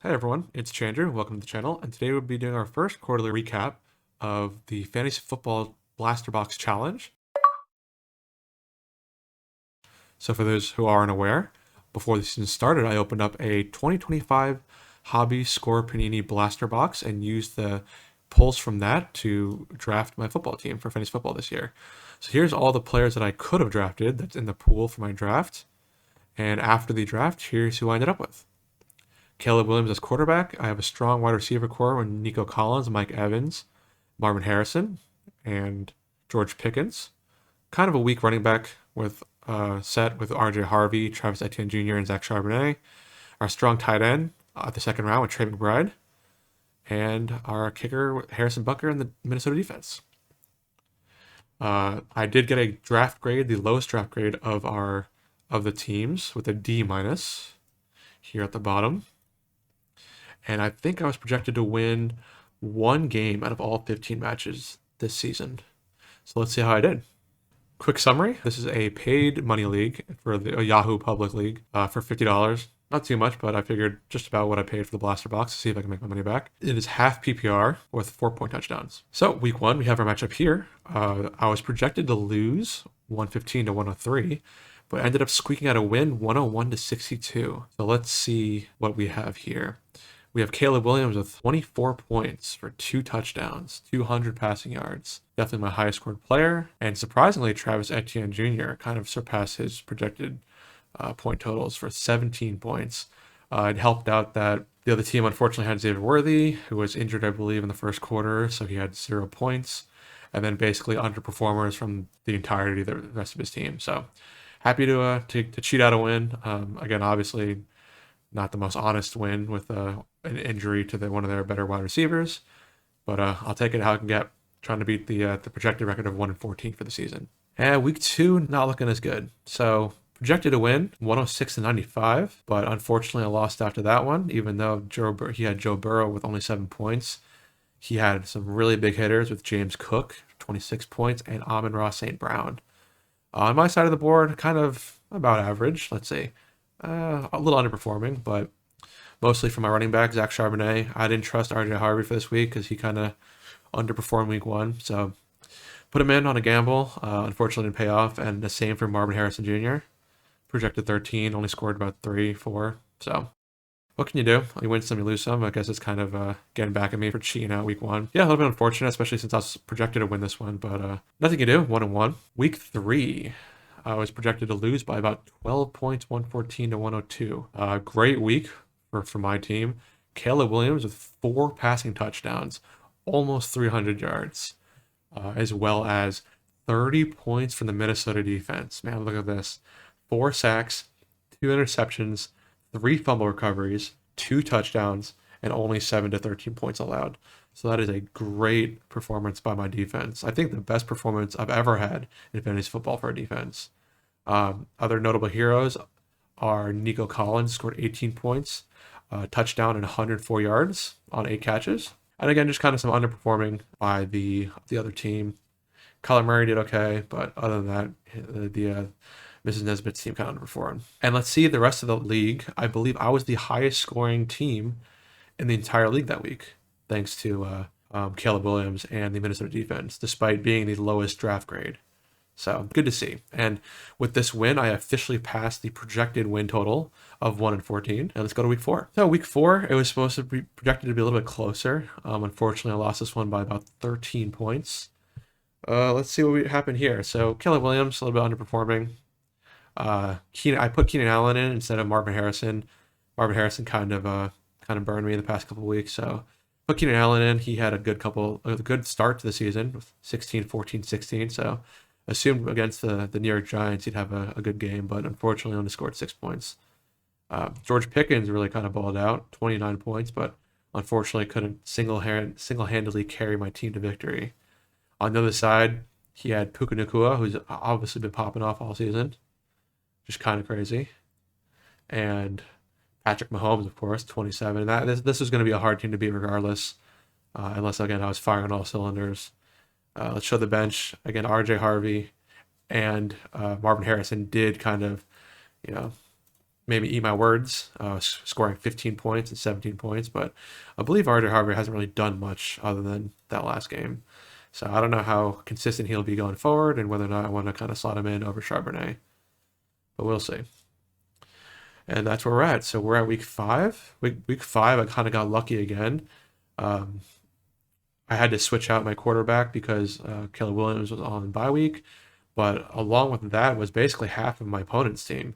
Hey everyone, it's Chandru. Welcome to the channel, and today we'll be doing our first quarterly recap of the Fantasy Football Blaster Box Challenge. So for those who aren't aware, before the season started, I opened up a 2025 Hobby Score Panini Blaster Box and used the pulls from that to draft my football team for Fantasy Football this year. So here's all the players that I could have drafted that's in the pool for my draft, and after the draft, here's who I ended up with. Caleb Williams as quarterback. I have a strong wide receiver core with Nico Collins, Mike Evans, Marvin Harrison, and George Pickens. Kind of a weak running back with set with R.J. Harvey, Travis Etienne Jr., and Zach Charbonnet. Our strong tight end at the second round with Trey McBride, and our kicker Harrison Butker in the Minnesota defense. I did get a draft grade, the lowest draft grade of the teams, with a D minus here at the bottom. And I think I was projected to win one game out of all 15 matches this season. So let's see how I did. Quick summary. This is a paid money league for the Yahoo Public League for $50. Not too much, but I figured just about what I paid for the blaster box to see if I can make my money back. It is half PPR with 4-point touchdowns. So week one, we have our matchup here. I was projected to lose 115 to 103, but ended up squeaking out a win 101 to 62. So let's see what we have here. We have Caleb Williams with 24 points for 2 touchdowns, 200 passing yards. Definitely my highest scored player. And surprisingly, Travis Etienne Jr. kind of surpassed his projected point totals for 17 points. It helped out that the other team unfortunately had Xavier Worthy, who was injured, I believe, in the first quarter, so he had 0 points. And then basically underperformers from the entirety of the rest of his team. So happy to cheat out a win. Again, obviously not the most honest win with an injury to one of their better wide receivers, but I'll take it how I can get. Trying to beat the projected record of 1-14 for the season. And week two, not looking as good. So projected to win 106 to 95, but unfortunately I lost after that one. Even though he had Joe Burrow with only 7 points, he had some really big hitters with James Cook 26 points and Amon-Ra St. Brown. On my side of the board, kind of about average. Let's see. A little underperforming, but mostly for my running back, Zach Charbonnet. I didn't trust R.J. Harvey for this week because he kind of underperformed week one. So put him in on a gamble. Unfortunately, didn't pay off. And the same for Marvin Harrison Jr. Projected 13, only scored about 3, 4. So what can you do? You win some, you lose some. I guess it's kind of getting back at me for cheating out week one. Yeah, a little bit unfortunate, especially since I was projected to win this one, but nothing you do. 1-1. Week three, I was projected to lose by about 12 points, 114 to 102. Great week for my team. Caleb Williams with 4 passing touchdowns, almost 300 yards, as well as 30 points from the Minnesota defense. Man, look at this. 4 sacks, 2 interceptions, 3 fumble recoveries, 2 touchdowns, and only 7 to 13 points allowed. So that is a great performance by my defense. I think the best performance I've ever had in fantasy football for a defense. Other notable heroes are Nico Collins, scored 18 points, touchdown and 104 yards on 8 catches. And again, just kind of some underperforming by the other team. Kyler Murray did okay, but other than that, the Mrs. Nesbitt's team kind of underperformed. And let's see the rest of the league. I believe I was the highest scoring team in the entire league that week, thanks to Caleb Williams and the Minnesota defense, despite being the lowest draft grade. So good to see. And with this win, I officially passed the projected win total of 1-14. And let's go to week four. So week four, it was supposed to be projected to be a little bit closer. Unfortunately, I lost this one by about 13 points. Let's see what happened here. So Caleb Williams, a little bit underperforming. I put Keenan Allen in instead of Marvin Harrison. Marvin Harrison kind of burned me in the past couple of weeks. So put Keenan Allen in. He had a good start to the season with 16, 14, 16. So assumed against the New York Giants he'd have a good game, but unfortunately only scored 6 points. George Pickens really kind of balled out, 29 points, but unfortunately couldn't single-handedly carry my team to victory. On the other side, he had Puka Nacua, who's obviously been popping off all season, just kind of crazy, and Patrick Mahomes, of course, 27. And this is going to be a hard team to beat regardless, unless again I was firing on all cylinders. Let's show the bench. Again, R.J. Harvey and Marvin Harrison did kind of, maybe eat my words, scoring 15 points and 17 points. But I believe RJ Harvey hasn't really done much other than that last game. So I don't know how consistent he'll be going forward and whether or not I want to kind of slot him in over Charbonnet. But we'll see. And that's where we're at. So we're at week 5. Week 5, I kind of got lucky again. Um, I had to switch out my quarterback because Caleb Williams was on bye week. But along with that was basically half of my opponent's team.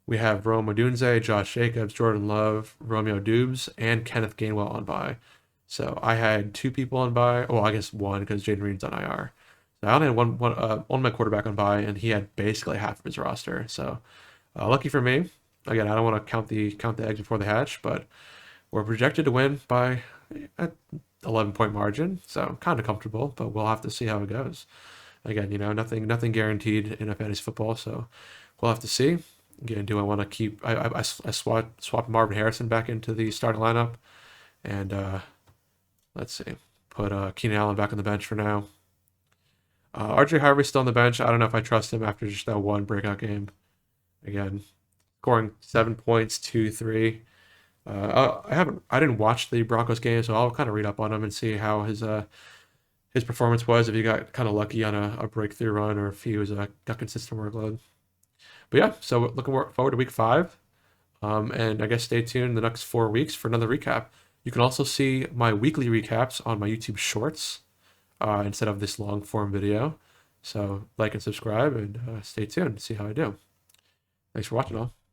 We have Rome Odunze, Josh Jacobs, Jordan Love, Romeo Dubes, and Kenneth Gainwell on bye. So I had 2 people on bye. Well, I guess 1 because Jaden Reed's on IR. So I only had one of my quarterback on bye, and he had basically half of his roster. So lucky for me. Again, I don't want to count the eggs before they hatch, but we're projected to win by a 11-point margin. So kind of comfortable, but we'll have to see how it goes. Again, nothing guaranteed in a fantasy football, so we'll have to see. Again, do I want to keep? I swapped Marvin Harrison back into the starting lineup, and let's see, put Keenan Allen back on the bench for now. RJ Harvey's still on the bench. I don't know if I trust him after just that one breakout game. Again, scoring 7 points, 2-3. I didn't watch the Broncos game, so I'll kind of read up on him and see how his performance was. If he got kind of lucky on a breakthrough run, or if he was got consistent workload. But yeah, so looking forward to week 5. And I guess stay tuned the next 4 weeks for another recap. You can also see my weekly recaps on my YouTube Shorts instead of this long form video. So like and subscribe, and stay tuned to see how I do. Thanks for watching all.